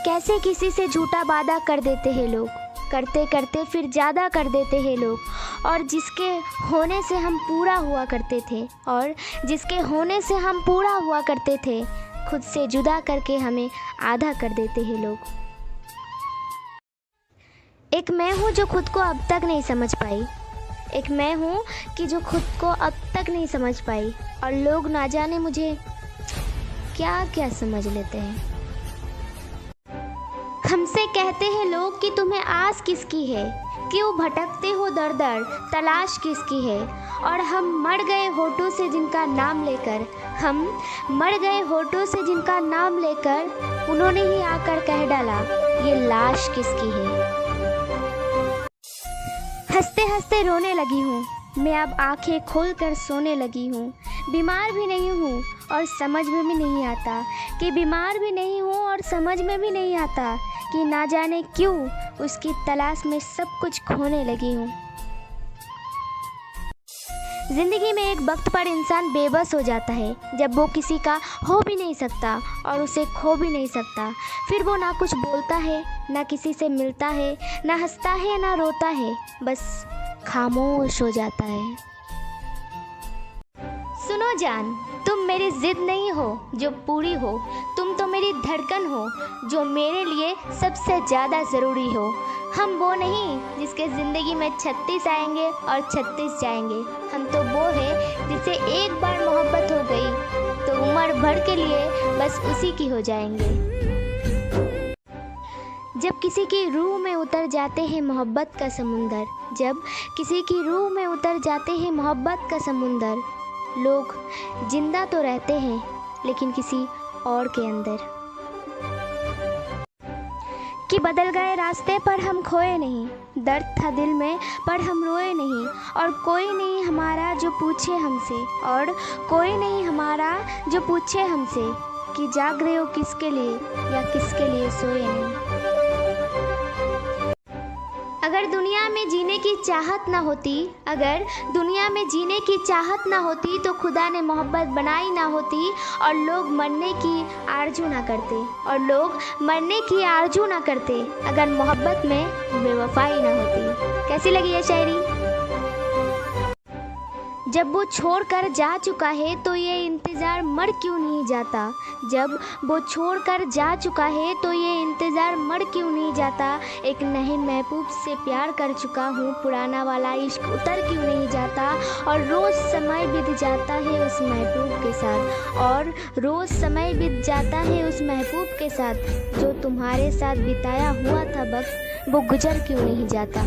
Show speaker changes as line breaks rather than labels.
कैसे किसी से झूठा वादा कर देते हैं लोग, करते करते फिर ज़्यादा कर देते हैं लोग। और जिसके होने से हम पूरा हुआ करते थे, और जिसके होने से हम पूरा हुआ करते थे, खुद से जुदा करके हमें आधा कर देते हैं लोग। एक मैं हूँ जो खुद को अब तक नहीं समझ पाई, एक मैं हूँ कि जो खुद को अब तक नहीं समझ पाई, और लोग ना जाने मुझे क्या क्या समझ लेते हैं। हमसे कहते हैं लोग कि तुम्हें आस किसकी है, क्यों भटकते हो दर दर, तलाश किसकी है। और हम मर गए होठों से जिनका नाम लेकर, हम मर गए होठों से जिनका नाम लेकर, उन्होंने ही आकर कह डाला ये लाश किसकी है। हंसते हंसते रोने लगी हूँ मैं, अब आंखें खोलकर सोने लगी हूँ। बीमार भी नहीं हूँ और समझ में भी नहीं आता कि बीमार भी नहीं हूँ, और समझ में भी नहीं आता कि ना जाने क्यों उसकी तलाश में सब कुछ खोने लगी हूँ। ज़िंदगी में एक वक्त पर इंसान बेबस हो जाता है, जब वो किसी का हो भी नहीं सकता और उसे खो भी नहीं सकता। फिर वो ना कुछ बोलता है, ना किसी से मिलता है, ना हंसता है, ना रोता है, बस खामोश हो जाता है। सुनो जान, तुम मेरी जिद नहीं हो जो पूरी हो, तुम तो मेरी धड़कन हो जो मेरे लिए सबसे ज़्यादा ज़रूरी हो। हम वो नहीं जिसके ज़िंदगी में 36 आएंगे और 36 जाएंगे, हम तो वो है जिसे एक बार मोहब्बत हो गई तो उम्र भर के लिए बस उसी की हो जाएंगे। जब किसी की रूह में उतर जाते हैं मोहब्बत का समुंदर, जब किसी की रूह में उतर जाते हैं मोहब्बत का समुंदर, लोग जिंदा तो रहते हैं लेकिन किसी और के अंदर। कि बदल गए रास्ते पर हम खोए नहीं, दर्द था दिल में पर हम रोए नहीं, और कोई नहीं हमारा जो पूछे हमसे, और कोई नहीं हमारा जो पूछे हमसे कि जाग रहे हो किसके लिए या किसके लिए सोए नहीं। अगर दुनिया में जीने की चाहत ना होती, अगर दुनिया में जीने की चाहत ना होती तो खुदा ने मोहब्बत बनाई ना होती, और लोग मरने की आरजू ना करते, और लोग मरने की आरजू ना करते अगर मोहब्बत में बेवफाई ना होती। कैसी लगी ये शायरी? जब वो छोड़कर जा चुका है तो ये इंतज़ार मर क्यों नहीं जाता, जब वो छोड़कर जा चुका है तो ये इंतज़ार मर क्यों नहीं जाता। एक नए महबूब से प्यार कर चुका हूँ, पुराना वाला इश्क उतर क्यों नहीं जाता। और रोज़ समय बीत जाता है उस महबूब के साथ, और रोज़ समय बीत जाता है उस महबूब के साथ, जो तुम्हारे साथ बिताया हुआ था वक्त वो गुजर क्यों नहीं जाता।